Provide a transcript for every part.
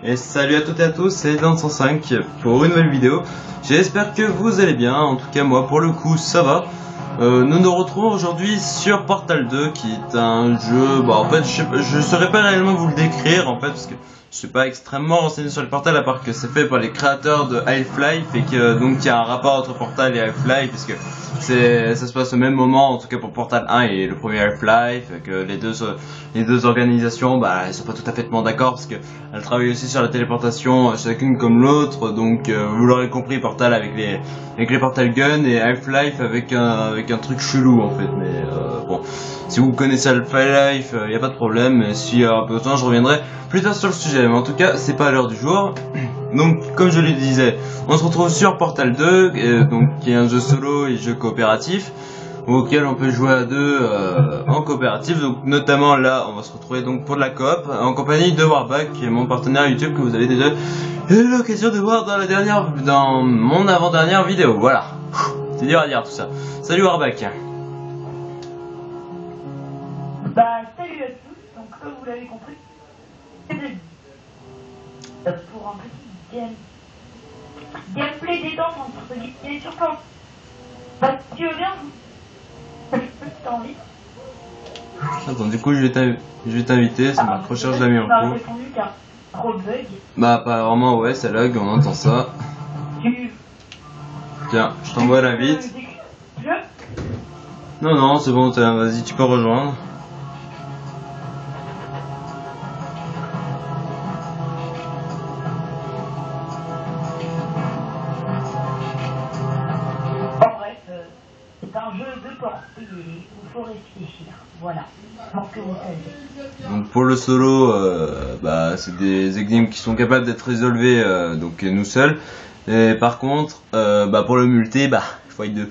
Et salut à toutes et à tous, c'est Dan105 pour une nouvelle vidéo. J'espère que vous allez bien, en tout cas moi pour le coup ça va. Nous nous retrouvons aujourd'hui sur Portal 2 qui est un jeu, en fait je saurais pas réellement vous le décrire en fait parce que je suis pas extrêmement renseigné sur le Portal à part que c'est fait par les créateurs de Half-Life et que donc il y a un rapport entre Portal et Half-Life parce que ça se passe au même moment, en tout cas pour Portal 1 et le premier Half-Life, que les deux organisations elles sont pas tout à fait d'accord parce que elles travaillent aussi sur la téléportation chacune comme l'autre, donc vous l'aurez compris, Portal avec les Portal Gun et Half-Life avec un truc chelou en fait, mais bon, si vous connaissez Half-Life, y a pas de problème, et si un peu de temps je reviendrai plus tard sur le sujet, mais en tout cas c'est pas à l'heure du jour. Donc comme je le disais, on se retrouve sur Portal 2, donc qui est un jeu solo et jeu coopératif auquel on peut jouer à deux en coopératif. Donc notamment là on va se retrouver donc pour de la coop en compagnie de Warback, qui est mon partenaire YouTube que vous avez déjà eu l'occasion de voir dans mon avant-dernière vidéo. Voilà, c'est dur à dire tout ça. Salut Warback. Salut à tous, donc comme vous l'avez compris, pour un petit gameplay détente entre guillemets sur plan. Tu veux bien? T'as envie? Attends, du coup je vais t'inviter, c'est ma recherche d'amis en cours. Répondu car trop de bugs. Apparemment ouais, ça lag, on entend ça. Tiens, je t'envoie l'invite. Non, c'est bon, vas-y, tu peux rejoindre. C'est un jeu de portée, il faut réfléchir, voilà, pour que vous sachiez. Donc pour le solo, c'est des énigmes qui sont capables d'être résolvées donc nous seuls. Et par contre, pour le multi, il faut être deux.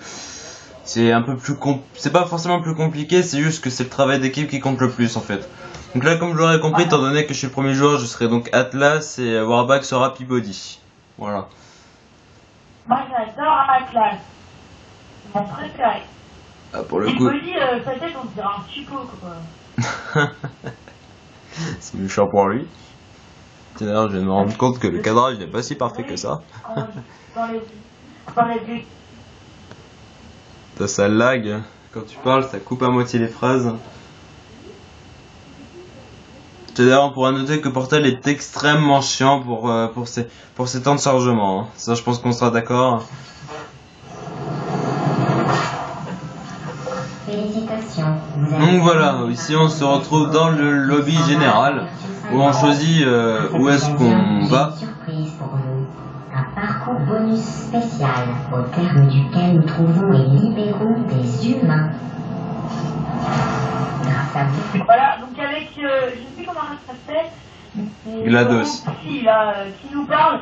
C'est un peu plus c'est pas forcément plus compliqué, c'est juste que c'est le travail d'équipe qui compte le plus en fait. Donc là, comme je l'aurais compris, étant donné que je suis le premier joueur, je serai donc Atlas et Warback sera Peabody. Voilà. Moi j'adore Atlas. Mon préféré. Pour le coup. Peabody, sa tête on dirait un suppôt quoi. C'est méchant pour lui. D'ailleurs, je viens de me rendre compte que le cadrage n'est pas si parfait que ça. Dans les Ça lag. Quand tu parles, ça coupe à moitié les phrases. D'ailleurs, on pourra noter que Portal est extrêmement chiant pour ses temps de chargement. Hein. Ça, je pense qu'on sera d'accord. Donc voilà, ici on se retrouve dans le lobby général où on choisit où est-ce qu'on va. Un parcours bonus spécial au terme duquel nous trouvons et libérons des humains. Grâce à vous. Voilà, donc avec, je ne sais plus comment ça s'appelle. GLaDOS. Qui nous parle,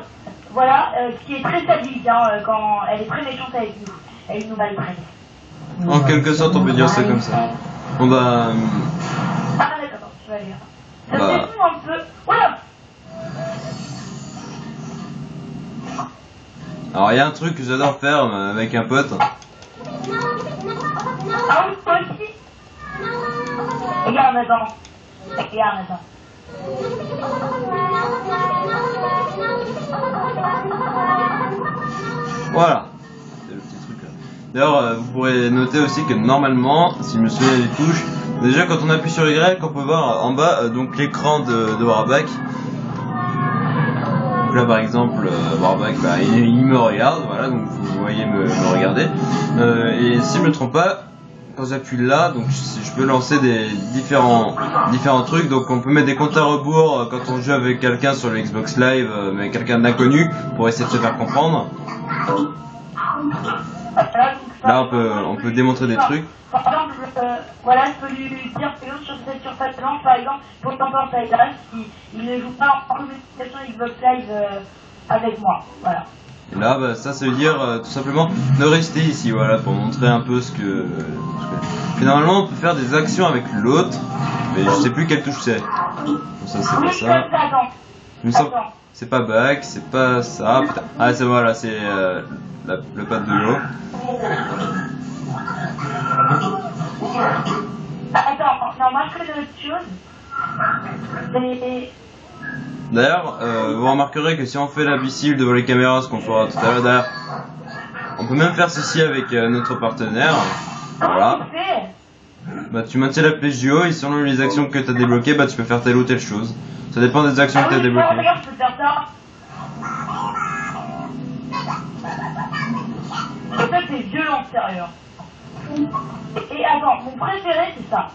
voilà, qui est très sadique quand elle est très méchante avec nous. Elle nous maltraite. En quelque sorte, on peut dire ça comme ça. On va. Ah d'accord, tu vas lire. Ça me défoule un peu. Voilà. Alors il y a un truc que j'adore faire avec un pote. Ah oui, toi aussi. Regarde, attends. Voilà. C'est le petit truc là. D'ailleurs, vous pourrez noter aussi que normalement, si je me souviens des touches, déjà quand on appuie sur Y, on peut voir en bas donc l'écran de Warback. Donc là par exemple, Warback, il me regarde, voilà, donc vous voyez me regarder. Et si je me trompe pas, quand j'appuie là, donc je peux lancer des différents trucs. Donc on peut mettre des comptes à rebours quand on joue avec quelqu'un sur le Xbox Live, mais quelqu'un d'inconnu pour essayer de se faire comprendre. Là on peut démontrer des trucs. Par exemple, voilà, je peux lui dire que sur cette surface blanche, par exemple, pour le temps Titan, il ne joue pas en communication Xbox Live avec moi, voilà. Et là, ça veut dire tout simplement de rester ici, voilà, pour montrer un peu ce que... Finalement, on peut faire des actions avec l'autre, mais je sais plus quelle touche c'est. Donc ça, c'est pas ça. C'est pas back, c'est pas ça. Putain. Ah, c'est voilà, c'est le pad de l'eau. Attends, non, moi je connais autre chose. D'ailleurs, vous remarquerez que si on fait l'imbécile devant les caméras, ce qu'on fera tout à l'heure, d'ailleurs, on peut même faire ceci avec notre partenaire. Voilà. Bah tu maintiens la flèche du haut et selon les actions que tu as débloquées, bah tu peux faire telle ou telle chose. Ça dépend des actions que tu as débloquées. Regarde, je peux faire ça. Et ça c'est violent, sérieux. Et attends, mon préféré c'est ça.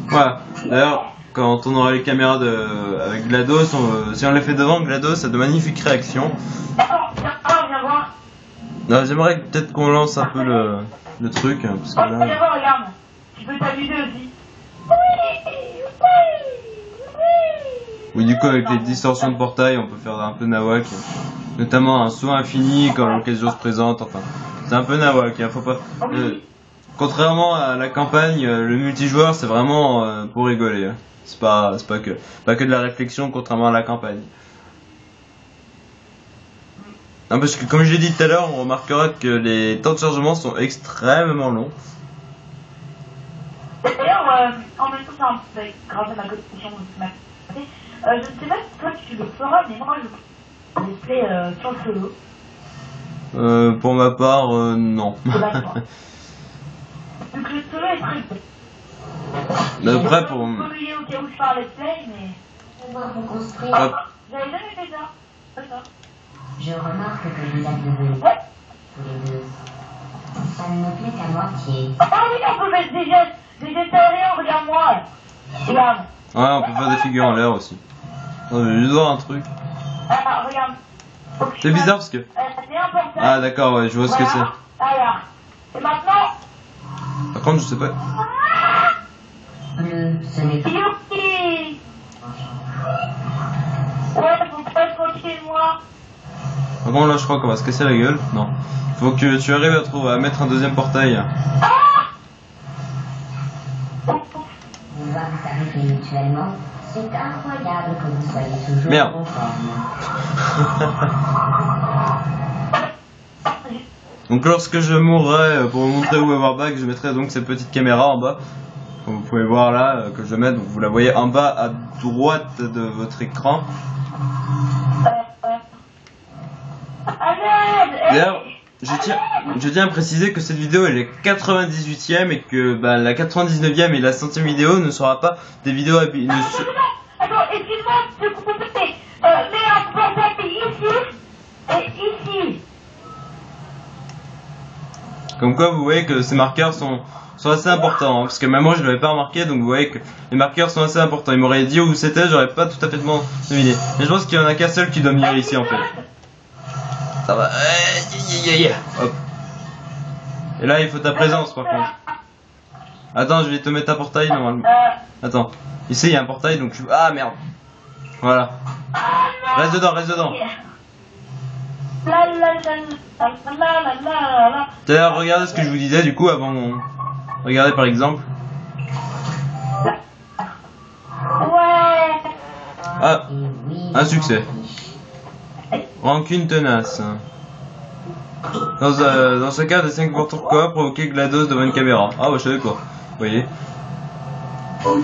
Voilà. D'ailleurs, quand on aura les caméras avec GLaDOS, si on les fait devant, GLaDOS a de magnifiques réactions. Attends, viens voir. J'aimerais peut-être qu'on lance un peu le truc. Parce que là... Viens voir, regarde. Tu peux t'amuser aussi. Oui, du coup, avec les distorsions de portail, on peut faire un peu nawak. Notamment un saut infini quand l'occasion se présente. Enfin, c'est un peu nawak. Faut pas... contrairement à la campagne, le multijoueur, c'est vraiment pour rigoler. Hein. C'est pas que de la réflexion, contrairement à la campagne. Non, parce que comme je l'ai dit tout à l'heure, on remarquera que les temps de chargement sont extrêmement longs. D'ailleurs, en même temps, c'est un peu grâce à ma connexion je ne sais pas si toi tu le feras, mais moi je display sur le solo. Pour ma part, non. Vu que le solo est très bon. Après, pour... Au cas où je parle let's play, mais... J'avais jamais fait ça. C'est ça. Je remarque que vous êtes devenus Ouais. tous les deux. Ça ne me plaît qu'à moitié. Ah oui, on peut mettre des gestes aériens, regarde-moi. Regarde. Ouais, on peut faire des figures en l'air aussi. Non, mais je vais voir un truc. Ah, regarde. C'est bizarre parce que... C'est important. Ah d'accord, ouais, je vois ce que c'est. Voilà. Et maintenant... Par contre, je sais pas... Bleu, ce n'est pas... Youpi. Ouais, faut pas se moquer de moi. Par contre, là, je crois qu'on va se casser la gueule. Non. Faut que tu arrives à mettre un deuxième portail. Vouloir s'arrêter mutuellement, c'est incroyable que vous soyez toujours Merde. conformes. Donc lorsque je mourrai, pour vous montrer où est Warback, je mettrai donc cette petite caméra en bas. Comme vous pouvez voir là, que je mets, donc vous la voyez en bas à droite de votre écran. D'ailleurs, je tiens à préciser que cette vidéo elle est 98ème et que la 99ème et la 100ème vidéo ne sera pas des vidéos Attends, excuse-moi de couper. Mets un portail ici et ici. Comme quoi vous voyez que ces marqueurs sont assez importants, hein, parce que même moi je ne l'avais pas remarqué, donc vous voyez que les marqueurs sont assez importants. Il m'aurait dit où c'était, j'aurais pas tout à fait deviné. Mais je pense qu'il y en a qu'un seul qui doit venir ici en fait. Ça va. Hop. Et là il faut ta présence par contre. Attends, je vais te mettre un portail normalement. Attends. Ici il y a un portail donc je... Ah merde. Voilà. Reste dedans, reste dedans. D'ailleurs, regardez ce que je vous disais du coup avant. Regardez par exemple. Ouais. Ah, un succès. Rancune tenace. Dans ce cas, des 5 pour quoi provoquer GLaDOS devant une caméra. Ah bah je savais pas. Vous voyez. Ouais,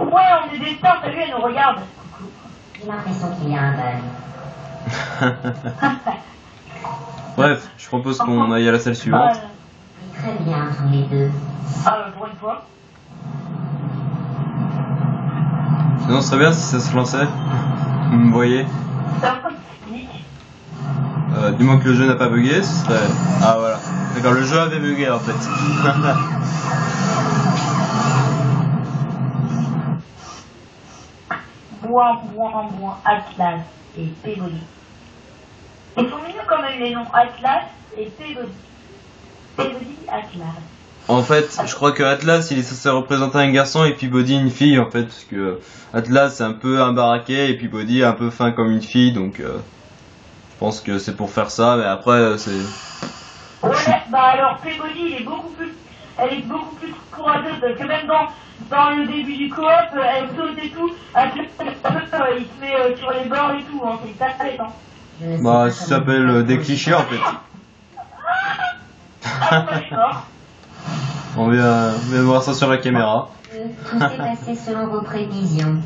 on est des stars, t'as vu, elle nous regarde. J'ai l'impression qu'il y a un bug. Bref, je propose qu'on aille à la salle suivante. Très bien, tous les deux. Ah, pour une fois. Sinon, ce serait bien si ça se lançait. Vous voyez. C'est un peu technique. Du moins que le jeu n'a pas bugué, ce serait... Ah voilà. D'accord, le jeu avait bugué en fait. Moins, Atlas et Pégody. Ils sont mignons quand même les noms Atlas et Pégody. Pégody, Atlas. En fait, je crois que Atlas il est censé représenter un garçon et Peabody une fille en fait, parce que Atlas c'est un peu un baraquet et Peabody un peu fin comme une fille, donc je pense que c'est pour faire ça, mais après c'est... Ouais, bah alors Pégody elle est beaucoup plus courageuse, parce que même dans le début du coop, elle saute et tout, Atlas il se met sur les bords et tout, hein, c'est une tête, hein. Bah ça s'appelle des clichés en fait. je suis mort. On vient de voir ça sur la caméra. Tout s'est passé selon vos prévisions.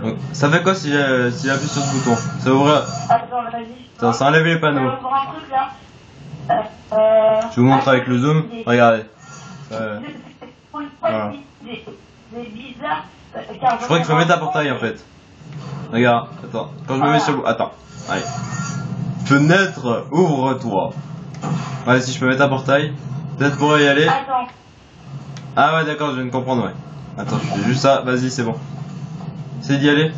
Donc, ça fait quoi si j'appuie sur ce bouton? Ça ouvre. Attends, vas-y. Ça enlève les panneaux. Je vais voir un truc là. Je vous montre avec le zoom. Regardez. Voilà. C'est bizarre. Je crois qu'il faut mettre un portail en fait. Regarde, attends. Quand je me mets sur le... Attends. Allez. Fenêtre, ouvre-toi. Ouais, si je peux mettre un portail. Peut-être pour y aller. Attends. Ah ouais, d'accord, je viens de comprendre, ouais. Attends, je fais juste ça. Vas-y, c'est bon. Essaye d'y aller.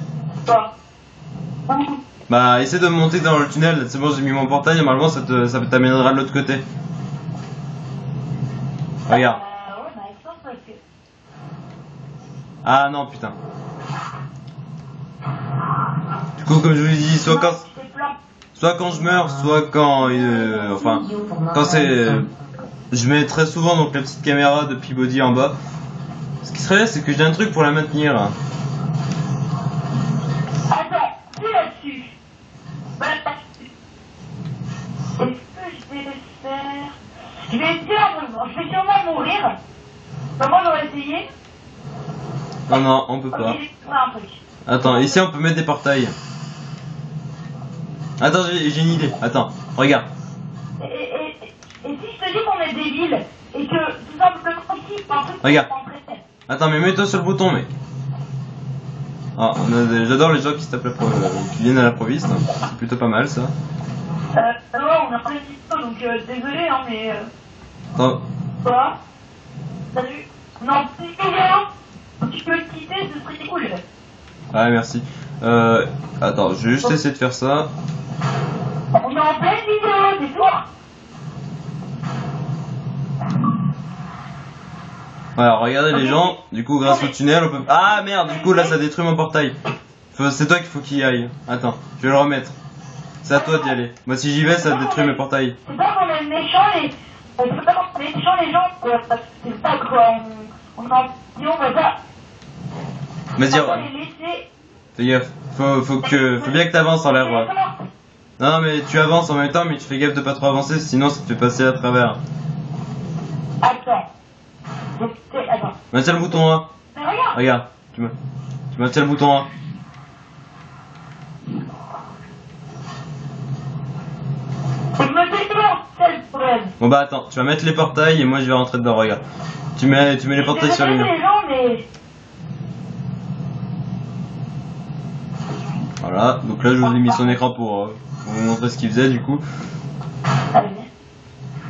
Quoi? Bah, essaie de monter dans le tunnel. C'est bon, j'ai mis mon portail. Normalement, ça t'amènera de l'autre côté. Regarde. Ouais, bah, attends, parce que... Ah non, putain. Du coup, comme je vous l'ai dit, soit quand je meurs, soit quand... enfin, quand c'est... je mets très souvent donc la petite caméra de Peabody en bas. Ce qui serait, c'est que j'ai un truc pour la maintenir. Là. Attends, c'est là-dessus. Voilà, là-dessus. Est-ce que je vais le faire? Je vais sûrement mourir. Comment on va essayer? Non, non, on peut pas. Ok, j'ai trouvé un truc. Attends, ici on peut mettre des portails. Attends, j'ai une idée. Attends, regarde. Et si je te dis qu'on est débile et que tout simplement ici, un truc Regarde. pour rentrer. Attends, mais mets-toi sur le bouton, mec. Ah, j'adore les gens qui qui viennent à l'improviste. C'est plutôt pas mal ça. Ouais, on a pas les histoires, donc désolé, hein, mais. Attends. Quoi? Salut? Non, c'est rien. Tu peux le quitter, ce serait cool. Ouais, merci. Attends, je vais juste essayer de faire ça. On est en pleine vidéo, c'est tout. Voilà, regardez les gens. Du coup, grâce au tunnel, on peut. Ah merde, du coup là ça détruit mon portail. C'est toi qu'il faut qu'il y aille. Attends, je vais le remettre. C'est à toi d'y aller. Moi si j'y vais, ça détruit mes portails. C'est pas qu'on est méchants les. C'est pas qu'on est méchants les gens, quoi. C'est pas quoi. On va pas. Vas-y, On va les laisser. fais gaffe. Faut bien que t'avances en l'air. Ouais. Non, mais tu avances en même temps, mais tu fais gaffe de pas trop avancer, sinon ça te fait passer à travers. Attends. Attends. Maintiens le bouton A. Mais regarde. Regarde, tu maintiens le bouton A. Je me fais peur, c'est le problème. Bon bah attends, tu vas mettre les portails et moi je vais rentrer dedans, regarde. Tu mets les portails sur les murs. Les gens, mais... Voilà, donc là je vous ai mis son écran pour vous montrer ce qu'il faisait du coup. Allez.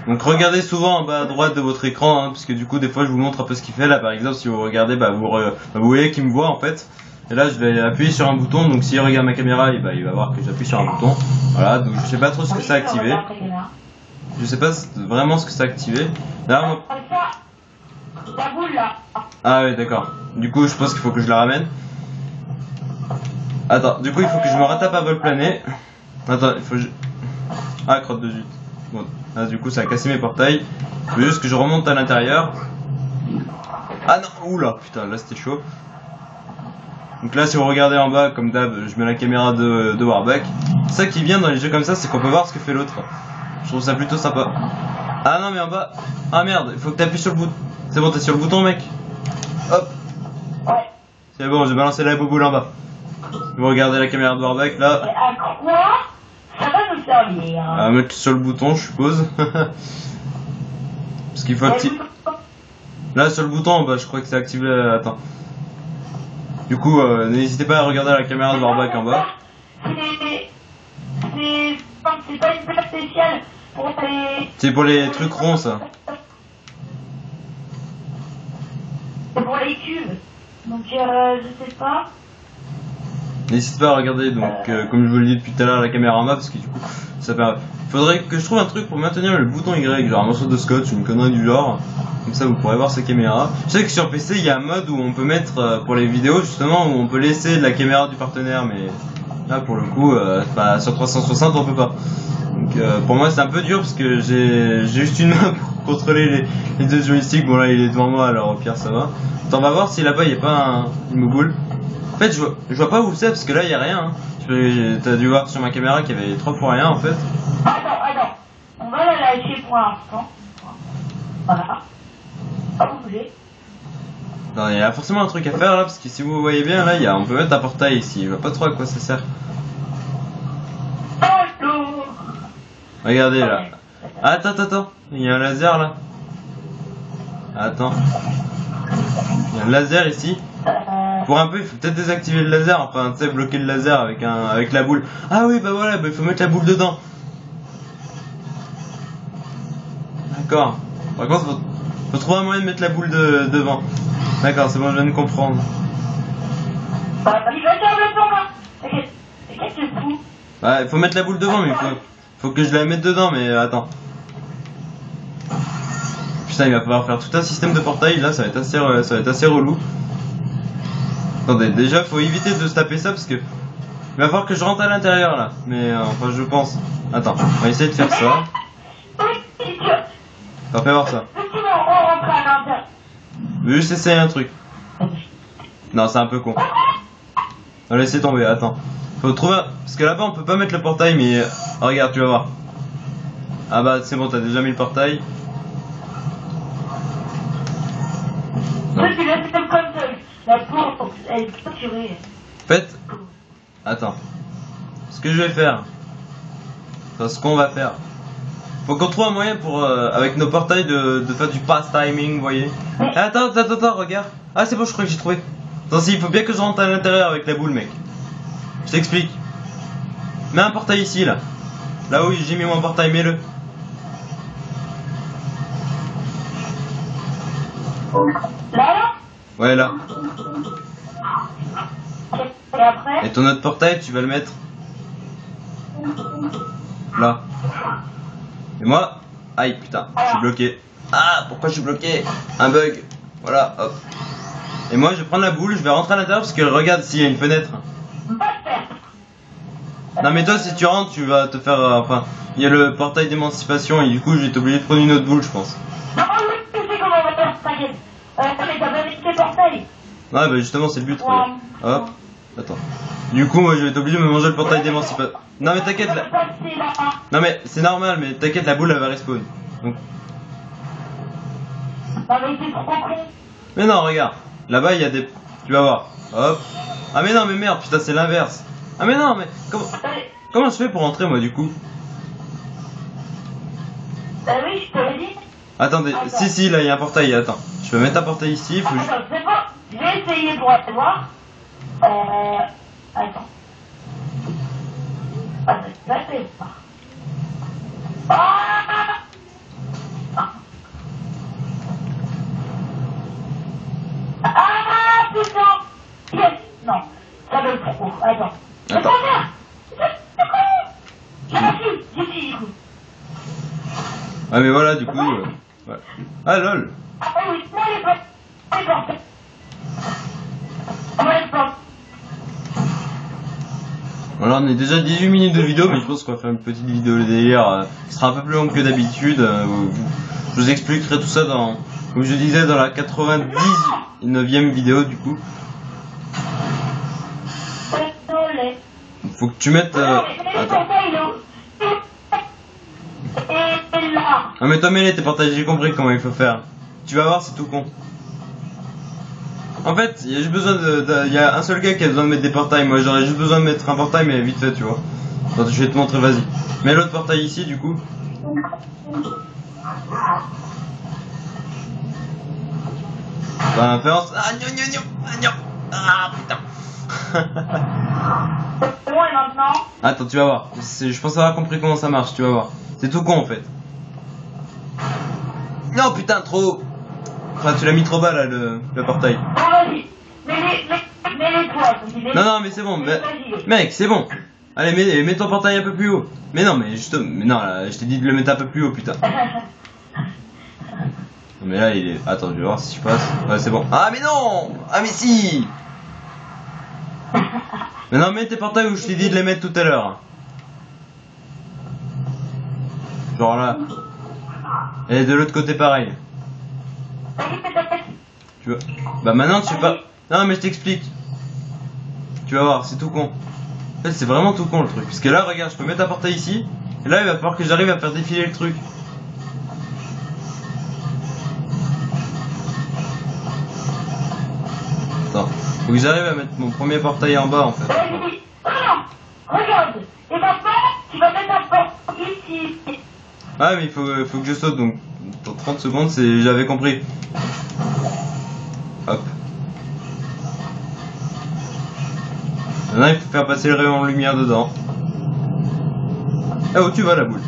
Donc regardez souvent en bas à droite de votre écran, hein, parce que du coup des fois je vous montre un peu ce qu'il fait. Là par exemple si vous regardez, vous voyez qu'il me voit en fait. Et là je vais appuyer sur un bouton, donc s'il regarde ma caméra, il va voir que j'appuie sur un bouton. Voilà, donc je sais pas trop ce que ça a activé. Je sais pas vraiment ce que ça a activé. Là, moi... La boule là. Ah ouais d'accord. Du coup je pense qu'il faut que je la ramène. Attends, du coup il faut que je me rattrape à vol plané. Attends, il faut que je... Ah crotte de jute. Bon, là du coup ça a cassé mes portails. Il faut juste que je remonte à l'intérieur. Ah non, oula, putain là c'était chaud. Donc là si vous regardez en bas comme d'hab, je mets la caméra de Warbuck. Ça qui vient dans les jeux comme ça, c'est qu'on peut voir ce que fait l'autre. Je trouve ça plutôt sympa. Ah non mais en bas. Ah merde, il faut que tu appuies sur le bouton. C'est bon, t'es sur le bouton mec. Hop. Ouais. C'est bon, j'ai balancé la bouboule en bas. Vous regardez la caméra de Warbuck là. Et à quoi ça va nous servir? À mettre sur le bouton je suppose. Parce qu'il faut activer. Là sur le bouton en bas je crois que c'est activé. Attends. Du coup n'hésitez pas à regarder la caméra de Warbuck en bas. C'est pas une place spéciale pour les... C'est pour les trucs ronds ça. C'est pour les cubes. Donc je sais pas. N'hésitez pas à regarder donc comme je vous l'ai dit depuis tout à l'heure la caméra en bas parce que du coup ça permet. Faudrait que je trouve un truc pour maintenir le bouton Y, genre un morceau de scotch, une connerie du genre. Comme ça vous pourrez voir sa caméra. Je sais que sur PC il y a un mode où on peut mettre pour les vidéos justement où on peut laisser la caméra du partenaire, mais là pour le coup sur 360 on peut pas. Donc pour moi c'est un peu dur parce que j'ai juste une main pour contrôler les deux joysticks. Bon là il est devant moi alors au pire ça va. On va voir si là-bas il n'y a pas une mouboule. En fait je vois pas où c'est parce que là il y a rien. Hein. T'as dû voir sur ma caméra qu'il y avait 3 fois rien en fait. Attends, on va la lâcher pour l'instant. Voilà. Ah, vous voulez? Non, il y a forcément un truc à faire là, parce que si vous voyez bien là, on peut mettre un portail ici. Je vois pas trop à quoi ça sert. Allô. Regardez là. Attends. Il y a un laser là. Attends. Il y a un laser ici. Pour un peu, il faut peut-être désactiver le laser, enfin, tu sais, bloquer le laser avec la boule. Ah oui, bah voilà, il faut mettre la boule dedans. D'accord. Par contre, faut trouver un moyen de mettre la boule devant. D'accord, c'est bon, je viens de comprendre. Il va faire le temps là. Qu'est-ce que tu fous? Ouais, il faut mettre la boule devant, mais faut que je la mette dedans, mais attends. Putain, il va falloir faire tout un système de portail, là, ça va être assez relou. Attendez, déjà, faut éviter de se taper ça, parce que... Il va falloir que je rentre à l'intérieur, là. Mais, enfin, je pense. Attends, on va essayer de faire ça. Attends, fais voir ça. Je vais juste essayer un truc. Non, c'est un peu con. On va laisser tomber, attends. Faut trouver... Parce que là-bas, on peut pas mettre le portail, mais... Oh, regarde, tu vas voir. Ah bah, c'est bon, t'as déjà mis le portail. Non. La pauvre, elle est torturée. En fait... Attends. Ce que je vais faire... Enfin, ce qu'on va faire... Faut qu'on trouve un moyen pour, avec nos portails, de faire du pass timing, vous voyez. Attends, regarde. Ah, c'est bon, je crois que j'ai trouvé. Attends, si, il faut bien que je rentre à l'intérieur avec la boule, mec. Je t'explique. Mets un portail ici, là. Là où j'ai mis mon portail, mets-le. Là? Ouais, là. Et après? Et ton autre portail, tu vas le mettre là. Et moi, aïe putain, je suis bloqué. Ah, pourquoi je suis bloqué? Un bug. Voilà, hop. Et moi, je vais prendre la boule, je vais rentrer à l'intérieur parce que regarde s'il y a une fenêtre. Non mais toi, si tu rentres, tu vas te faire... enfin, il y a le portail d'émancipation et du coup, je vais t'obliger de prendre une autre boule, je pense. Non, je sais comment on va faire, t'inquiète. Mais t'as pas mis tes portails. Ouais, bah justement, c'est le but. Regarde. Hop, attends. Du coup, moi, je vais être obligé de me manger le portail d'émancipation. Non mais t'inquiète là. Non mais c'est normal, mais t'inquiète, la boule elle va respawn. Donc... Non mais t'es trop con. Mais non, regarde. Là-bas il y a des... Tu vas voir. Hop. Ah mais non, mais merde, putain, c'est l'inverse. Ah mais non, mais... Comment je fais pour rentrer moi du coup? Bah oui, je te l'ai dit. Attendez, si, là il y a un portail, attends. Je peux mettre un portail ici, faut juste... Attends, c'est bon. Je vais essayer pour aller voir. Attends. Ah, ça c'est pas. Ah putain. Yes. Non, ça va être trop. Attends. Attends. J'ai dit, du coup. Ah mais voilà, du coup... ouais. Ah lol. Ah oui, non, elle est pas. Alors on est déjà 18 minutes de vidéo, mais je pense qu'on va faire une petite vidéo de délire qui sera un peu plus longue que d'habitude. Je vous expliquerai tout ça dans, comme je disais, dans la 99e vidéo du coup. Faut que tu mettes... Attends. Ah mais toi mets-les tes portails, j'ai compris comment il faut faire. Tu vas voir, c'est tout con. En fait, il y a juste besoin il y a un seul gars qui a besoin de mettre des portails. Moi j'aurais juste besoin de mettre un portail, mais vite fait, tu vois. Attends, je vais te montrer, vas-y. Mets l'autre portail ici du coup. Bah, fais en... Ah putain. Bon, et maintenant? Attends, tu vas voir. Je pense avoir compris comment ça marche, tu vas voir. C'est tout con en fait. Non putain, trop haut. Enfin, tu l'as mis trop bas là, le portail. Bon, vas-y. Mets-les toi. Non, mais c'est bon. Mec, c'est bon. Allez, mets ton portail un peu plus haut. Mais non, mais justement, mais non, là, je t'ai dit de le mettre un peu plus haut, putain. Mais là, il est... Attends, je vais voir si je passe. Ouais, c'est bon. Ah, mais non! Ah, mais si! Mais non, mets tes portails où je t'ai dit de les mettre tout à l'heure. Genre là. Et de l'autre côté, pareil. Tu vois? Bah maintenant, tu sais pas... Non, mais je t'explique. Tu vas voir, c'est tout con. En fait, c'est vraiment tout con le truc. Parce que là, regarde, je peux mettre un portail ici. Et là, il va falloir que j'arrive à faire défiler le truc. Faut que j'arrive à mettre mon premier portail en bas en fait. Vas-y. Non, regarde. Et maintenant, tu vas mettre un portail ici. Ah mais il faut que je saute donc dans 30 secondes j'avais compris. Hop. Maintenant il faut faire passer le rayon de lumière dedans. Ah où tu vas la boule?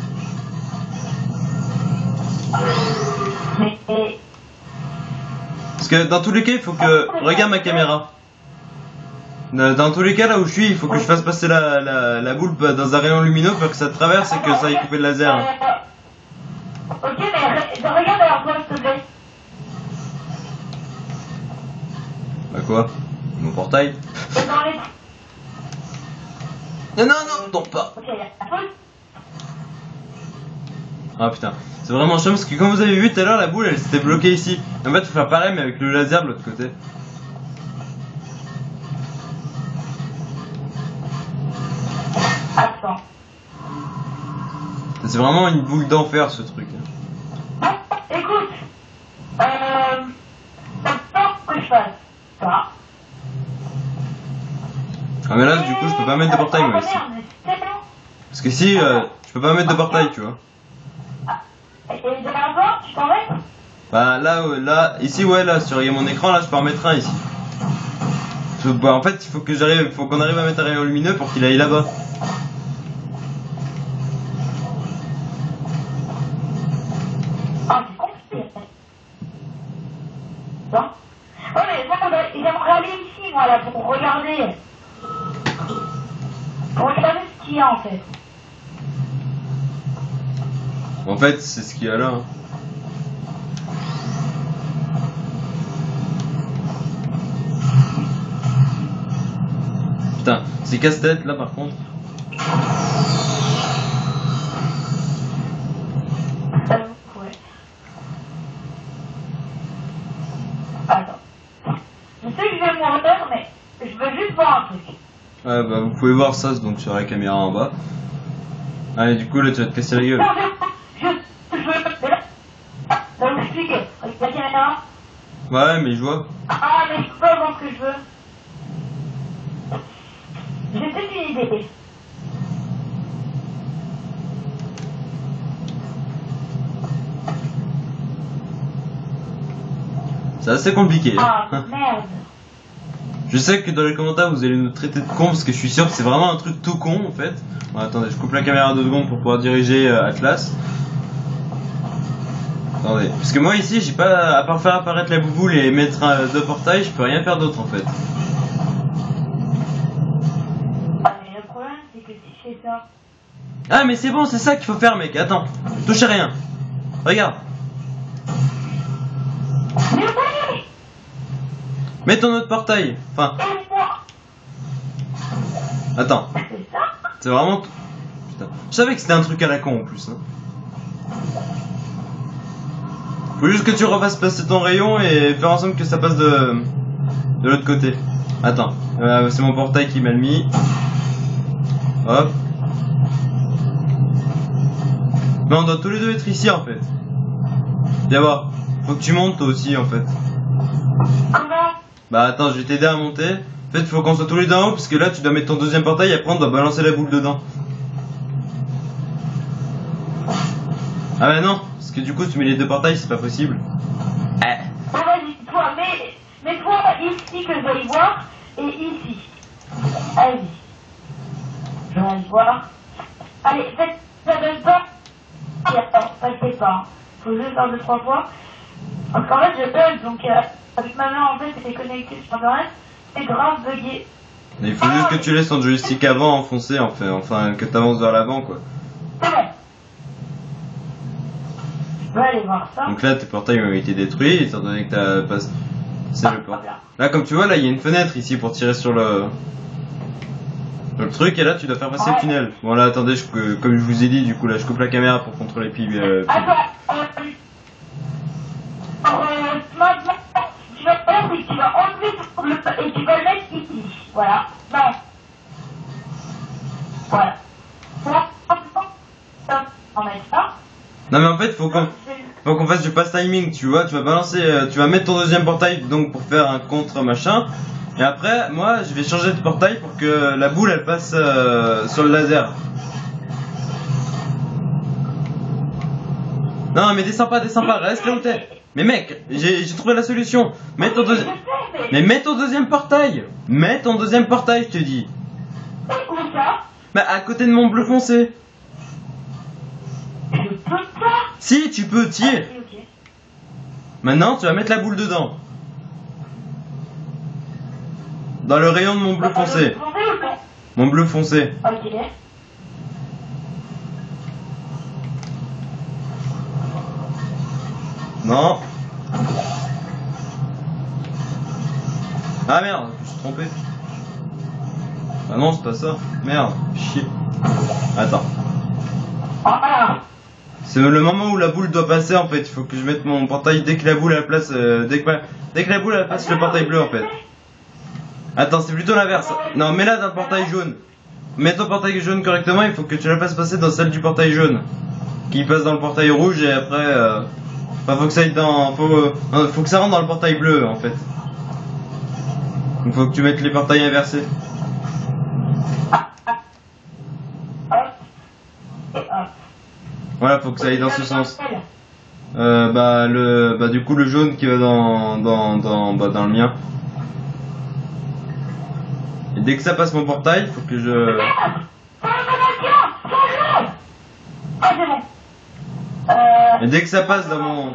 Parce que dans tous les cas il faut que... Regarde ma caméra. Dans tous les cas là où je suis il faut que je fasse passer la boule dans un rayon lumineux pour que ça traverse et que ça aille couper le laser. Ok mais regarde alors toi s'il te plaît. Bah quoi? Mon portail? Et dans les... Non, tombe pas. Ok, il y a la pause. Ah putain, c'est vraiment chiant parce que comme vous avez vu tout à l'heure, la boule elle s'était bloquée ici. En fait, faut faire pareil mais avec le laser de l'autre côté. Attends. C'est vraiment une boule d'enfer ce truc. Écoute, maintenant que je fasse ça. Ah mais là du coup je peux pas mettre de portail moi ici. Parce que si, je peux pas mettre de portail tu vois. Et d'abord, tu t'en mets? Bah là, ici ouais là, sur mon écran là je peux en mettre un ici. Bah, en fait il faut qu'on arrive à mettre un rayon lumineux pour qu'il aille là-bas. Ah, c'est compliqué. Bon. Ouais, mais moi, j'aimerais aller ici, moi, là, pour regarder. Pour regarder ce qu'il y a, en fait. En fait c'est ce qu'il y a là. Hein. Putain, c'est casse-tête là par contre. Ouais. Attends. Je sais que je vais mourir, mais je veux juste voir un truc. Ouais bah vous pouvez voir ça donc sur la caméra en bas. Allez du coup là tu vas te casser la gueule. Non, je veux... Ça vous explique. Avec la caméra. Ouais mais je vois. Ah, mais je peux pas voir ce que je veux. J'ai peut-être une idée. C'est assez compliqué. Ah, Hein. merde. Je sais que dans les commentaires vous allez nous traiter de con parce que je suis sûr que c'est vraiment un truc tout con en fait. Bon, attendez, je coupe la caméra 2 secondes pour pouvoir diriger Atlas. Attendez, parce que moi ici j'ai pas, à part faire apparaître la bouboule et mettre 2 portails, je peux rien faire d'autre en fait. Ah, mais le problème, c'est que si je fais ça... Ah mais c'est bon, c'est ça qu'il faut faire mec, attends, touche à rien. Regarde, Mais oui. mets ton autre portail. Enfin, Et moi. attends, C'est ça. c'est vraiment... Putain, je savais que c'était un truc à la con en plus. Hein. Faut juste que tu refasses passer ton rayon et faire en sorte que ça passe de l'autre côté. Attends, c'est mon portail qui m'a mis. Hop. Mais on doit tous les deux être ici en fait. Viens voir. Faut que tu montes toi aussi en fait. Comment? Bah attends, je vais t'aider à monter. En fait, faut qu'on soit tous les deux en haut parce que là tu dois mettre ton deuxième portail et après on doit balancer la boule dedans. Ah bah non, parce que du coup si tu mets les 2 portails c'est pas possible. Bon, vas-y, toi, mets-toi ici que je vais y voir, et ici. Allez. Je vais y voir. Allez, faites, ça donne pas. Et attends, passez pas. Faut juste faire 2-3 fois. Parce qu'en fait, je bug, donc avec ma main, en fait, c'est connecté sur internet. C'est grave bugué. Mais il faut juste que tu laisses ton joystick avant enfoncé en fait, enfin que t'avances vers l'avant quoi. C'est bon. Je peux aller voir ça. Donc là tes portails ont été détruits étant donné que t'as passé le portail. Là comme tu vois là il y a une fenêtre ici pour tirer sur le truc et là tu dois faire passer le tunnel. Bon là attendez, comme je vous ai dit du coup là je coupe la caméra pour contrôler puis Attends, maintenant, tu vas faire, c'est que tu vas enlever le et tu vas le mettre ici. Voilà. Non. Voilà. On met ça. Non mais en fait faut qu'on fasse du pass timing, tu vois, tu vas balancer, tu vas mettre ton deuxième portail donc pour faire un contre machin Et après, moi, je vais changer de portail pour que la boule, elle passe sur le laser. Non, mais descends pas, reste là où t'es. Mais mec, j'ai trouvé la solution. Mets ton deuxième... Mais mets ton deuxième portail. Mets ton deuxième portail, je te dis. Où ça? Bah, à côté de mon bleu foncé. Je peux pas. Si, tu peux, tire. Ah, ok. Maintenant, tu vas mettre la boule dedans. Dans le rayon de mon bleu foncé. Mon bleu foncé. Ok. Non. Ah merde, je me suis trompé. Ah non, c'est pas ça. Merde, chier. Attends. Voilà. C'est le moment où la boule doit passer en fait. Il faut que je mette mon portail dès que la boule elle place. Dès que la boule elle passe le portail bleu en fait. Attends, c'est plutôt l'inverse. Non, mets-la dans le portail jaune. Mets ton portail jaune correctement, il faut que tu la fasses passer dans celle du portail jaune. Qui passe dans le portail rouge et après. Enfin, faut que ça aille dans. Faut que ça rentre dans le portail bleu en fait. Donc faut que tu mettes les portails inversés. Voilà, faut que ça aille dans ce sens. Du coup le jaune qui va dans le mien. Et dès que ça passe mon portail, faut que je. Ah, c'est bon. Et dès que ça passe dans mon.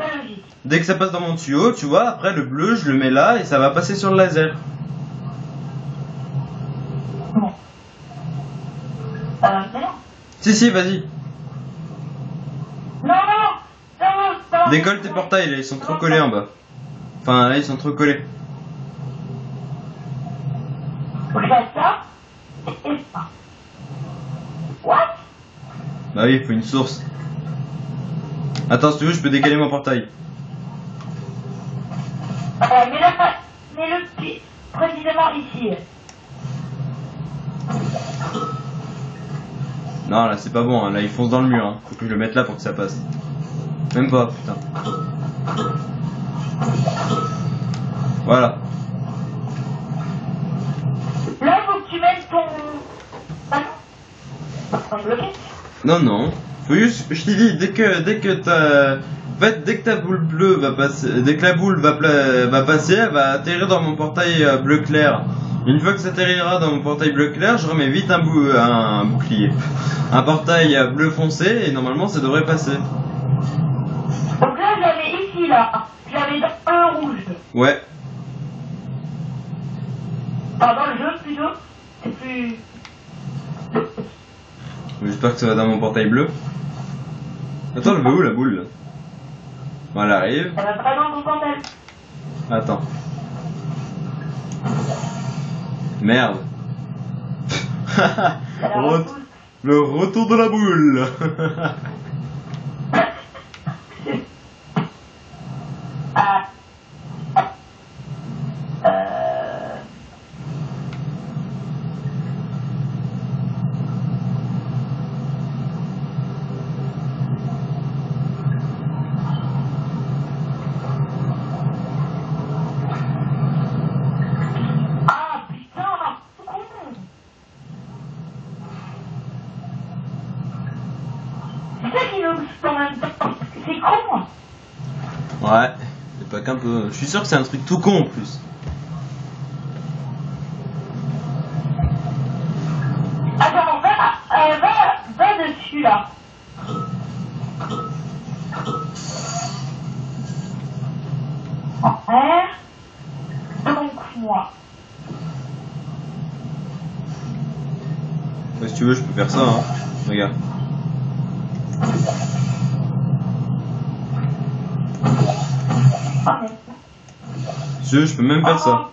Dès que ça passe dans mon tuyau, tu vois, après le bleu, je le mets là et ça va passer sur le laser. Bon. Mais non. Si, vas-y. Non. Décolle tes portails, là, ils sont trop collés en bas. Enfin, là, ils sont trop collés. Faut que je fasse ça et ça. What? Bah oui, il faut une source. Attends, si tu veux, je peux décaler mon portail. Mets-le précisément ici. Non, là, c'est pas bon, hein. Là, il fonce dans le mur. Hein. Faut que je le mette là pour que ça passe. Même pas, putain. Voilà. Là, faut que tu mettes ton... Ah non. Faut me bloquer. Non. Faut juste, je t'ai dit, dès que ta... En fait, dès que ta boule bleue va passer, dès que la boule va passer, elle va atterrir dans mon portail bleu clair. Une fois que ça atterrira dans mon portail bleu clair, je remets vite un bouclier. Un portail bleu foncé et normalement ça devrait passer. Donc là, je l'avais ici, là. Je l'avais dans le rouge. Ouais. Enfin, dans le jaune, plutôt. C'est plus... J'espère que ça va dans mon portail bleu. Attends, elle va où la boule là? Bon, elle arrive. Elle va pas dans ton portail. Attends. Merde. Le retour de la boule. C'est con. Ouais, c'est pas qu'un peu. Je suis sûr que c'est un truc tout con en plus. Attends, va dessus là. Donc moi. Si tu veux, je peux faire ça, hein. Regarde. Si tu veux, je peux même faire ça.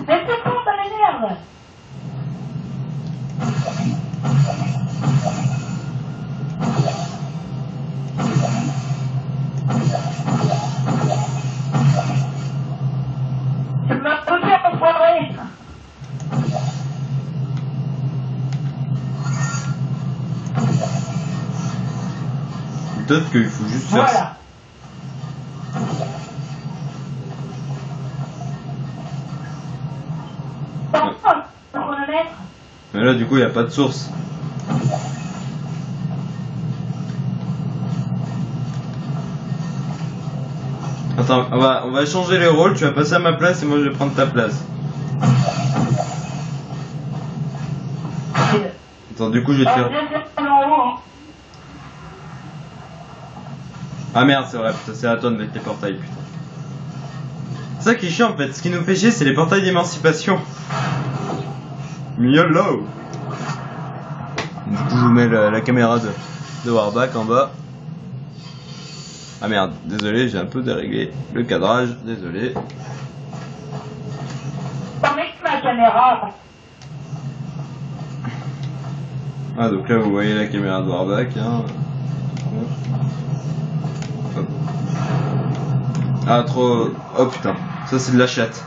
Mais c'est con, ça m'énerve. Je me refais enfoiré. Peut-être qu'il faut juste faire ça. Voilà. Mais là, du coup, il n'y a pas de source. Attends, on va changer les rôles. Tu vas passer à ma place et moi, je vais prendre ta place. Attends, du coup, je vais te faire... Ah merde, c'est vrai, putain, c'est à toi de mettre les portails, putain. C'est ça qui est chiant, en fait. Ce qui nous fait chier, c'est les portails d'émancipation. YOLO. Du coup, je vous mets la caméra de Warback en bas. Ah merde, désolé, j'ai un peu déréglé le cadrage, désolé. Mec, ma caméra. Ah, donc là, vous voyez la caméra de Warback, hein. Hop. Ah, trop... Oh putain, ça c'est de la chatte.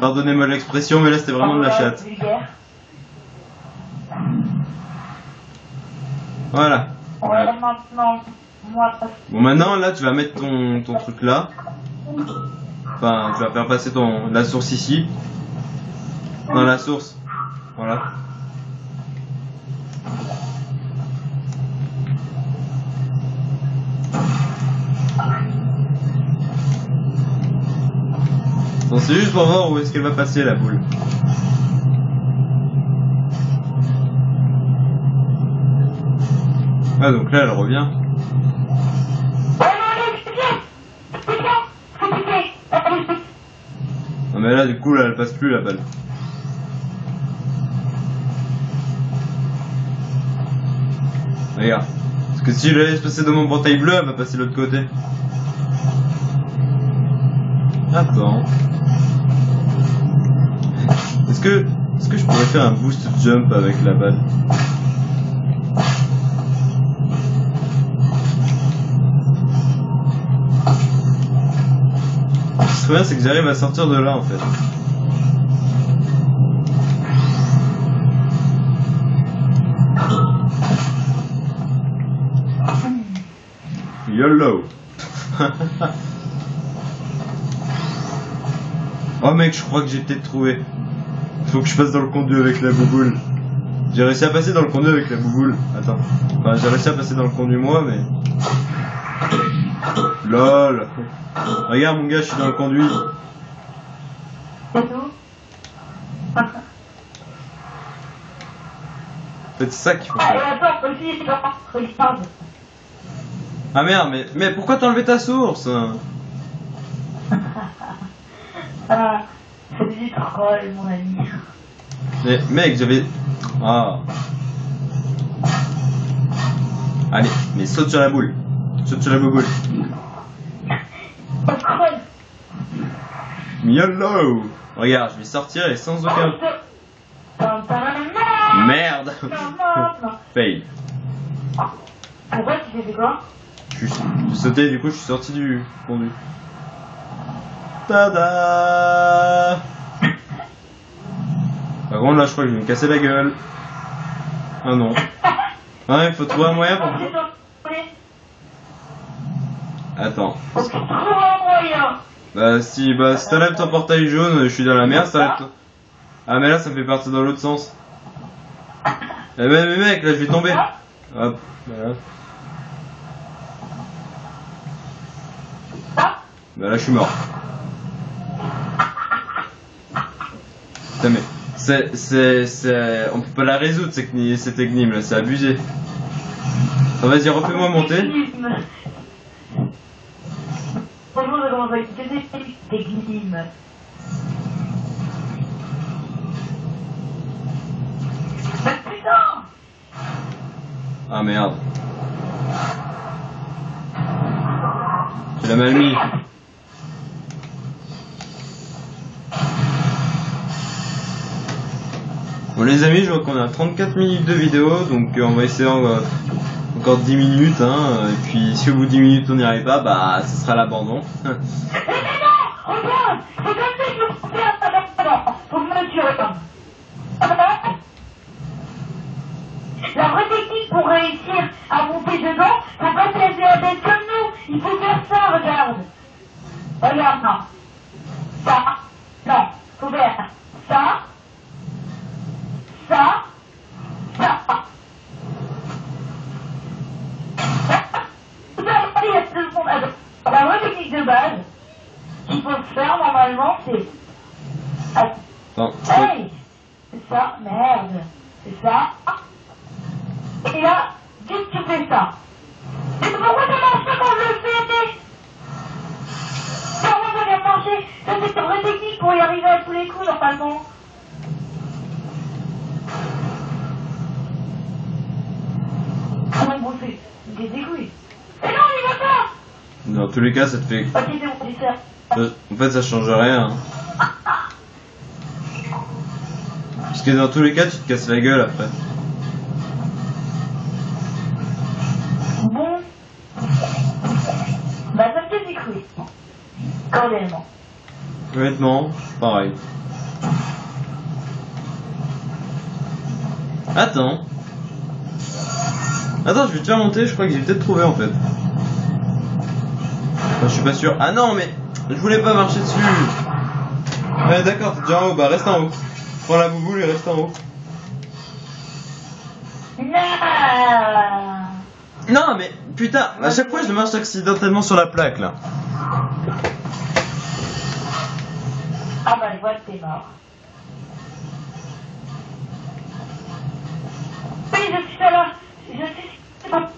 Pardonnez-moi l'expression, mais là c'était vraiment de la chatte. Voilà. Ouais, maintenant, moi... Bon, maintenant, là, tu vas mettre ton truc là. Enfin, tu vas faire passer la source ici. Dans la source. Voilà. Bon, c'est juste pour voir où est-ce qu'elle va passer, la boule. Ah, donc là, elle revient. Non, mais là, du coup, là, elle passe plus, la balle. Regarde. Parce que si je la laisse passer dans mon portail bleu, elle va passer de l'autre côté. Attends. Est-ce que je pourrais faire un boost jump avec la balle? Ce qui serait bien, c'est que j'arrive à sortir de là en fait. YOLO. Oh mec, je crois que j'ai peut-être trouvé. Faut que je passe dans le conduit avec la bouboule. J'ai réussi à passer dans le conduit avec la bouboule. Attends. Enfin, j'ai réussi à passer dans le conduit moi, mais... LOL. Regarde mon gars, je suis dans le conduit. En fait, c'est ça qu'il faut faire. Ah merde, mais pourquoi t'as enlevé ta source? C'est du troll, mon ami. Mais mec, j'avais... Ah. Allez, mais saute sur la boule. Saute sur la bouboule. YOLO. Regarde, je vais sortir et sans aucun... Merde. Fail. Pourquoi tu fais quoi? J'ai sauté, du coup je suis sorti du conduit. Tada. Par contre là je crois que je vais me casser la gueule. Ah non. Ah il faut trouver un moyen pour... Attends. Bah si t'enlèves ton portail jaune, je suis dans la merde, si t'enlèves ton... Ah mais là ça me fait partir dans l'autre sens. Eh ben mais mec, là je vais tomber. Hop, voilà. Bah là je suis mort. Putain mais on peut pas la résoudre cette énigme là, c'est abusé. Ah, vas-y refais-moi monter. Franchement ça commence à être cette énigme. Putain. Ah merde. Tu l'as mal mis. Bon les amis, je vois qu'on a 34 minutes de vidéo, donc on va essayer encore 10 minutes, hein, et puis si au bout de 10 minutes on n'y arrive pas, bah ce sera l'abandon. Mais non, regarde, faut que me tuer. La vraie technique pour réussir à monter dedans, faut pas se laisser la tête comme nous, il faut faire ça, regarde. Regarde, non. Ça, non, faut faire ça. faire normalement, c'est... Attends, Hey! C'est ça, merde. C'est ça. Et là, dès que tu fais ça. Mais pourquoi ça marche pas quand je le fais? Comment ça vient de marcher? Ça c'est une vraie technique pour y arriver à tous les coups normalement. Comment bon c'est des dégoûts. Mais non, il va pas! dans tous les cas, ça te fait. Ok, c'est bon, c'est ça. En fait, ça change rien. Parce que dans tous les cas, tu te casses la gueule après. Bon. Bah ça me fait découler. Cordialement. Honnêtement, pareil. Attends. Attends, je vais te faire monter, je crois que j'ai peut-être trouvé en fait. Enfin, je suis pas sûr. Ah non, mais je voulais pas marcher dessus. Ouais, d'accord, t'es déjà en haut, bah reste en haut. Prends la bouboule et reste en haut. Non. Non, mais putain, à chaque fois je marche accidentellement sur la plaque là. Ah bah je vois que t'es mort. Oui, je suis là. Je suis là.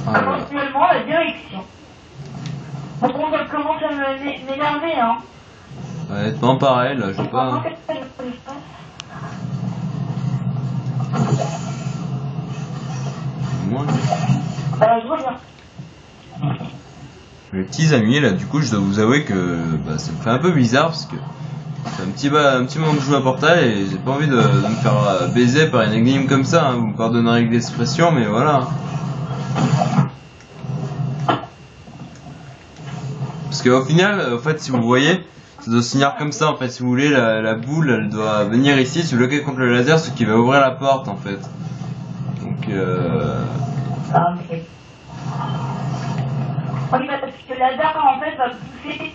Actuellement, la direction. Bon, ça commence à m'énerver, hein. Honnêtement, pareil, là, je sais pas. Moi, Je reviens. les petits amis, là, du coup, je dois vous avouer que bah, ça me fait un peu bizarre parce que c'est un petit moment que je joue à Portal et j'ai pas envie de me faire baiser par une énigme comme ça. Hein. Vous me pardonnerez l'expression, mais voilà. Parce qu'au final, en fait, si vous voyez, ça doit se finir comme ça. En fait, si vous voulez, la boule, elle doit venir ici, se bloquer contre le laser, ce qui va ouvrir la porte, en fait. Donc, Ah, mais... Oui, parce que la dame, en fait, va pousser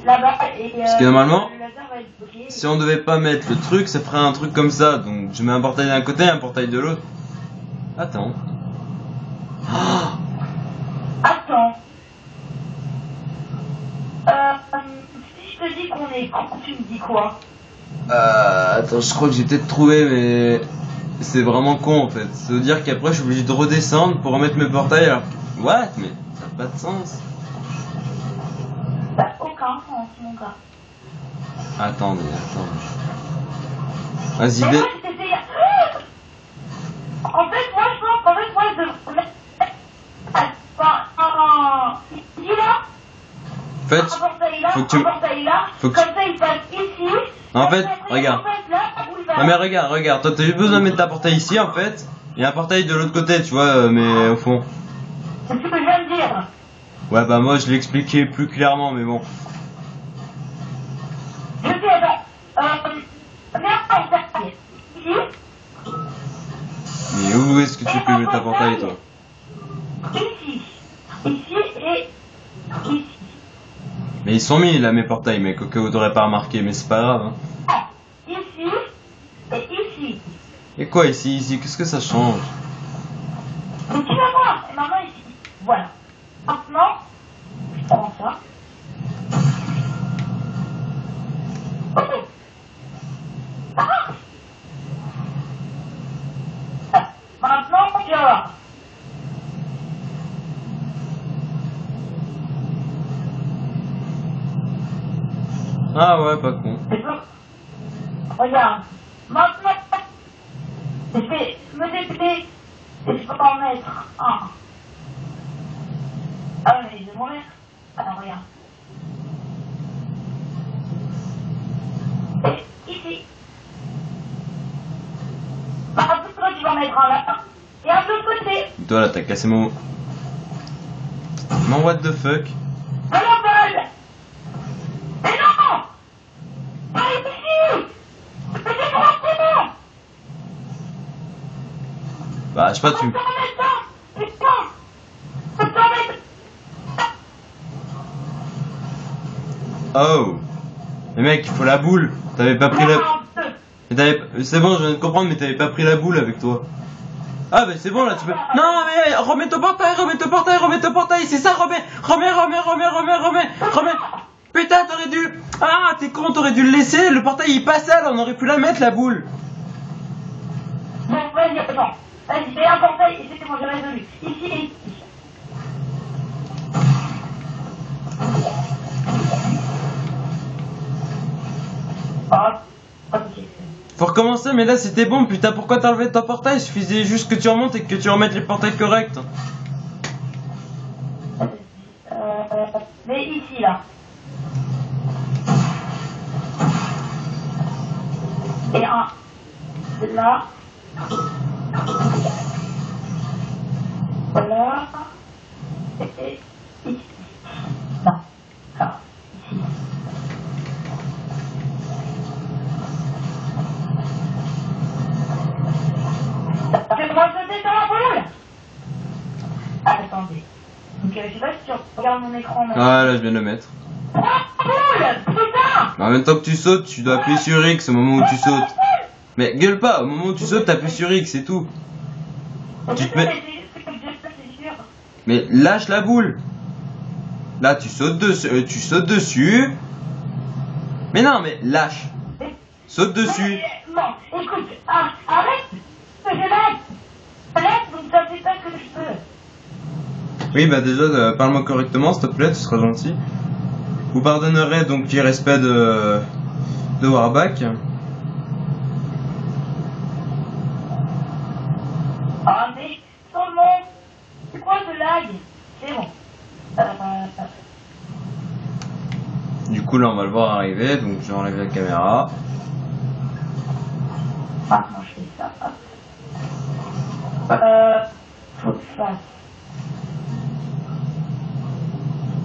là-bas et... Parce que normalement, le laser va être bloqué. si on devait pas mettre le truc, ça ferait un truc comme ça. Donc, je mets un portail d'un côté et un portail de l'autre. Attends. Attends. Si je te dis qu'on est con, tu me dis quoi? Attends, je crois que j'ai peut-être trouvé, mais c'est vraiment con en fait. Ça veut dire qu'après, je suis obligé de redescendre pour remettre mes portails. Alors, what? Mais ça n'a pas de sens. Bah, aucun sens, mon gars. Attendez. Vas-y, Mais moi, j'étais... En fait, moi, je pense qu'en fait, moi, je devrais mettre... Ici, là. En fait, Un portail là, faut que tu... un portail là. faut que- Comme ça, il passe ici. En fait, Après, regarde. en fait, là, où il va... Non mais regarde, toi t'as eu besoin de mettre ta portail ici en fait, et un portail de l'autre côté, tu vois, mais au fond. C'est ce que je viens de dire. Ouais bah moi je l'ai expliqué plus clairement, mais bon. Je sais, attends. Mets un portail ici. Mais où est-ce que tu peux mettre ta portail toi? Ici. Ici et ici. Mais ils sont mis là mes portails, mais que vous t'aurez pas remarqué, mais c'est pas grave. Hein. Ici et ici. Et quoi ici, qu'est-ce que ça change? Donc tu vas voir. Et maintenant ici. Voilà. Maintenant, je prends ça. Oh. Ah. Maintenant, tu vas voir. Ah ouais, pas con. Regarde. Maintenant, je vais me déplacer et je peux en mettre un. Ah mais je vais m'en mettre. Alors regarde. Et ici. Bah, toi tu vas en mettre un là. Et un de l'autre côté. Toi là t'as cassé mon what the fuck? À la balle. Mais non. Pas ici. Mais c'est trop bon. Bah je sais pas, tu... Oh. Oh. Mais mec, il faut la boule. T'avais pas pris la... C'est bon, je viens de comprendre, mais t'avais pas pris la boule avec toi. Ah bah c'est bon là, tu peux... Non mais remets ton portail, c'est ça, remets. Putain, t'aurais dû... Ah, t'es con, t'aurais dû le laisser, le portail il passe là, on aurait pu la mettre la boule. Bon, vas-y, attends. Vas-y, fais un portail et c'est bon, j'ai résolu. Ici et ici. Ah, ok. Faut recommencer, mais là c'était bon, putain, pourquoi t'as enlevé ton portail? Il suffisait juste que tu remontes et que tu remettes les portails corrects. Mais ici, là. Et un. Là. Voilà. Et ici. Non. Ça. Ici. Fais-moi sauter sur la boule. Attendez. Donc je sais pas si tu regardes mon écran. Ah là, je viens de le mettre. Oh, boule. Putain. En même temps que tu sautes, tu dois appuyer sur X au moment où tu sautes. Mais gueule pas, au moment où tu sautes, t'appuies sur X, c'est tout. Tu te mets... Mais lâche la boule. Là, tu sautes dessus. Mais non, mais lâche. Saute dessus. Non, écoute, arrête. Je laisse, donc ça fait pas que je peux. Oui, bah déjà, parle-moi correctement, s'il te plaît, tu seras gentil. Vous pardonnerez donc l'irrespect de Warback. Ah, mais seulement, c'est quoi ce lag? C'est bon. Du coup, là, on va le voir arriver, donc je vais enlever la caméra. Ah, non, je fais ça. Faut que je fasse.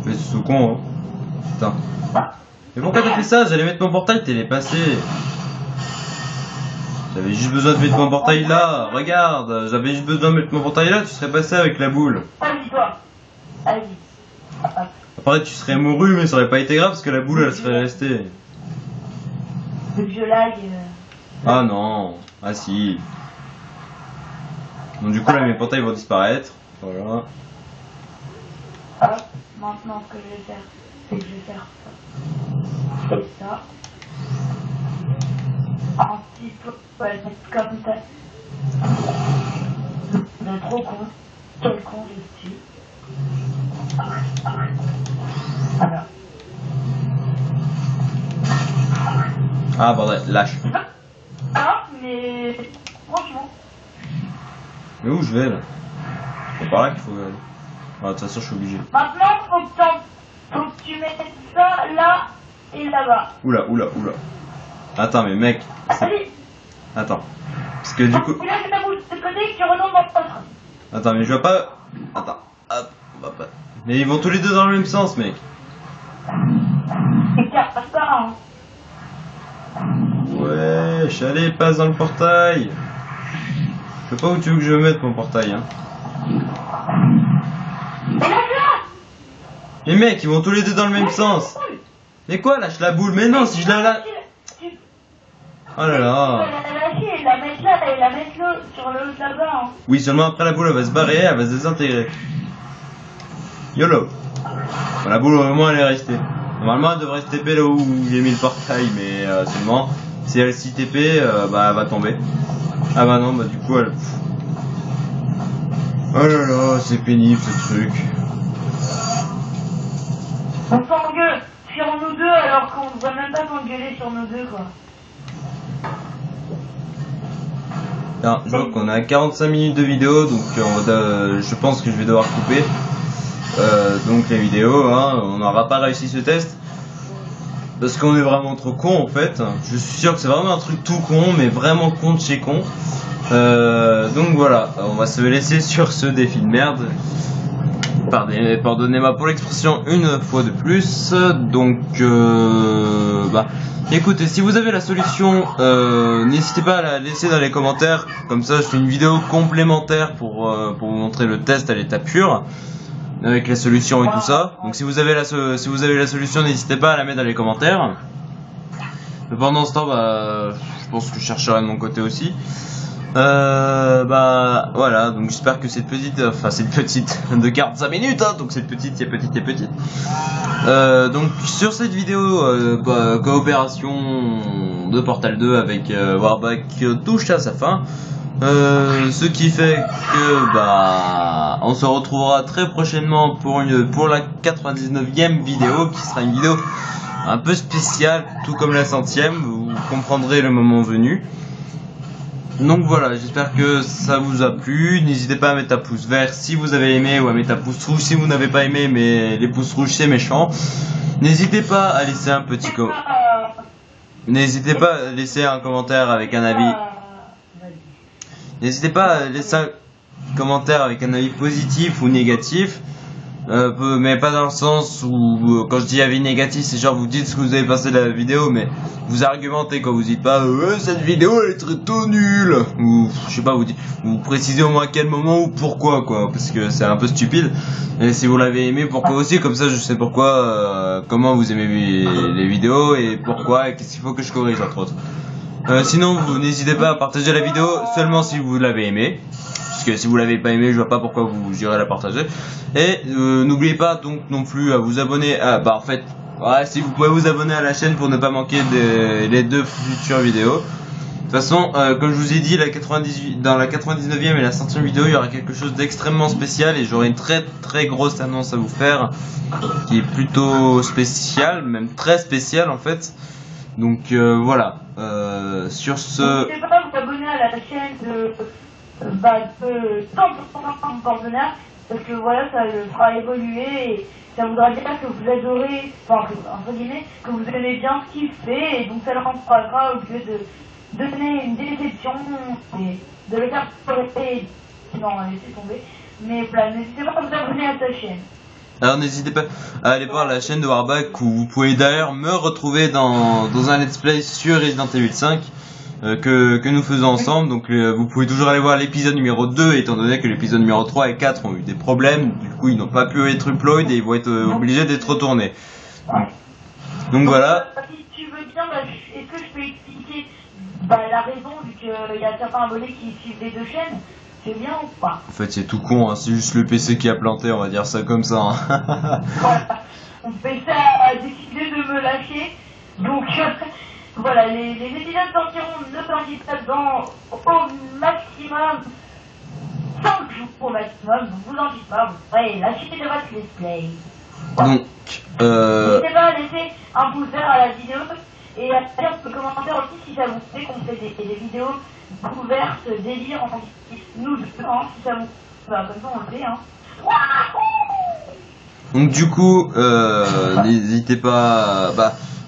Mais c'est tout con, hein. Putain. Mais pourquoi t'as fait ça? J'allais mettre mon portail, t'es passé. J'avais juste besoin de mettre mon portail là, regarde, j'avais juste besoin de mettre mon portail là, tu serais passé avec la boule. Vas-y, toi. Vas-y. Après, tu serais mouru, mais ça aurait pas été grave parce que la boule elle serait restée. Vu que je lag. Ah non, ah si. Donc, du coup, là, mes portails vont disparaître. Voilà. Hop, maintenant, ce que je vais faire, c'est que je vais faire ça. Et ça. Un petit peu, ouais, comme ça. C'est trop con. Quel con je suis. Voilà. Ah, bordel, lâche. Ah, mais franchement. Mais où je vais là? C'est par là qu'il faut aller. Ah, de toute façon, je suis obligé. Maintenant, faut que tu mettes ça là et là-bas. Oula. Attends, mais mec. Allez. Attends. Parce que du coup. Tu laisses ta boule de côté et tu renommes dans le autre. Attends, mais je vois pas. Attends. Hop. Mais ils vont tous les deux dans le même sens, mec. Et tiens, passe pas, hein. Ouais, allez, passe dans le portail. Je sais pas où tu veux que je mette mon portail, hein. Mais lâche-la. Mais mec, ils vont tous les deux dans le même sens. Mais quoi, lâche la boule? Mais non, si je la lâche. Oh là là. La mettre là et la mettre sur le là-bas. Hein. Oui, seulement après la boule elle va se barrer, elle va se désintégrer. YOLO. Bon, la boule au moins elle est restée. Normalement elle devrait se TP là où j'ai mis le portail, mais seulement si elle s'y TP, bah elle va tomber. Ah bah non, bah du coup elle... Oh là là, c'est pénible ce truc. On s'engueule sur nous deux alors qu'on ne doit même pas s'engueuler sur nous deux, quoi. Non, je vois qu'on a 45 minutes de vidéo, donc je pense que je vais devoir couper donc les vidéos, hein. On n'aura pas réussi ce test parce qu'on est vraiment trop con en fait. Je suis sûr que c'est vraiment un truc tout con, mais vraiment con de chez con. Donc voilà, on va se laisser sur ce défi de merde. Pardonnez-moi pour l'expression une fois de plus. Donc bah écoutez, si vous avez la solution, n'hésitez pas à la laisser dans les commentaires. Comme ça, je fais une vidéo complémentaire pour vous montrer le test à l'état pur, avec la solution et tout ça. Donc si vous avez la solution, n'hésitez pas à la mettre dans les commentaires. Mais pendant ce temps, bah, je pense que je chercherai de mon côté aussi. Bah voilà, donc j'espère que cette petite de 45 minutes, hein, donc cette petite, il y a petite. Donc sur cette vidéo, coopération de Portal 2 avec Warback touche à sa fin. Ce qui fait que bah on se retrouvera très prochainement pour la 99e vidéo, qui sera une vidéo un peu spéciale, tout comme la 100e, vous comprendrez le moment venu. Donc voilà, j'espère que ça vous a plu. N'hésitez pas à mettre un pouce vert si vous avez aimé, ou à mettre un pouce rouge si vous n'avez pas aimé, mais les pouces rouges c'est méchant. N'hésitez pas à laisser un petit N'hésitez pas à laisser un commentaire avec un avis. N'hésitez pas à laisser un commentaire avec un avis positif ou négatif. Mais pas dans le sens où quand je dis avis négatif, c'est genre vous dites ce que vous avez pensé de la vidéo, mais vous argumentez, quand vous dites pas cette vidéo elle est très tôt nulle, ou je sais pas, vous précisez au moins à quel moment ou pourquoi, quoi, parce que c'est un peu stupide. Et si vous l'avez aimé, pourquoi aussi, comme ça je sais pourquoi, comment vous aimez les vidéos et pourquoi, et qu'est-ce qu'il faut que je corrige entre autres. Sinon vous n'hésitez pas à partager la vidéo seulement si vous l'avez aimé. Parce que si vous l'avez pas aimé, je vois pas pourquoi vous irez la partager. Et n'oubliez pas donc non plus à vous abonner à... Bah en fait, ouais, si vous pouvez vous abonner à la chaîne pour ne pas manquer les 2 futures vidéos. De toute façon, comme je vous ai dit, dans la 99e et la 100e vidéo, il y aura quelque chose d'extrêmement spécial. Et j'aurai une très grosse annonce à vous faire, qui est plutôt spéciale, même très spéciale en fait. Donc voilà, sur ce... N'hésitez pas à vous abonner à la chaîne de 100% partenaire, parce que voilà, ça le fera évoluer et ça voudra dire que vous adorez, enfin, entre guillemets, que vous aimez bien ce qu'il fait, et donc ça le renforcera au lieu de donner une déception et de le faire rester. Non, laissez tomber. Mais voilà, n'hésitez pas à vous abonner à sa chaîne. Alors n'hésitez pas à aller voir la chaîne de Warback, où vous pouvez d'ailleurs me retrouver dans un let's play sur Resident Evil 5 que nous faisons ensemble. Donc vous pouvez toujours aller voir l'épisode numéro 2, étant donné que l'épisode numéro 3 et 4 ont eu des problèmes, du coup ils n'ont pas pu être upload et ils vont être obligés d'être retournés. Donc voilà. Si tu veux bien, est-ce que je peux expliquer la raison, vu qu'il y a certains abonnés qui suivent les 2 chaînes? C'est bien ou pas? En fait c'est tout con, hein, c'est juste le PC qui a planté, on va dire ça comme ça. Hein. Voilà. Mon PC a décidé de me lâcher, donc voilà, les épisodes sortiront ne sortent pas dans au maximum 5 jours au maximum, donc vous en dites pas, vous pourrez lâcher de votre let's play. Voilà. Donc n'hésitez pas à laisser un pouce vert à la vidéo et à faire des commentaires aussi si ça vous plaît qu'on fait des vidéos couvertes, délire, nous deux, hein, si ça vous... Bah, comme ça on le fait, hein. Donc du coup, n'hésitez pas...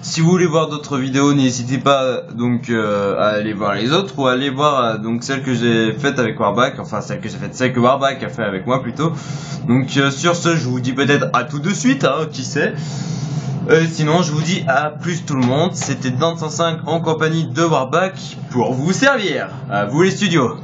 si vous voulez voir d'autres vidéos, n'hésitez pas donc à aller voir les autres, ou à aller voir donc celle que j'ai faite avec Warback, enfin celle que Warback a fait avec moi plutôt. Donc sur ce, je vous dis peut-être à tout de suite, hein, qui sait. Sinon, je vous dis à plus tout le monde. C'était Dante 105 en compagnie de Warback pour vous servir. À vous les studios.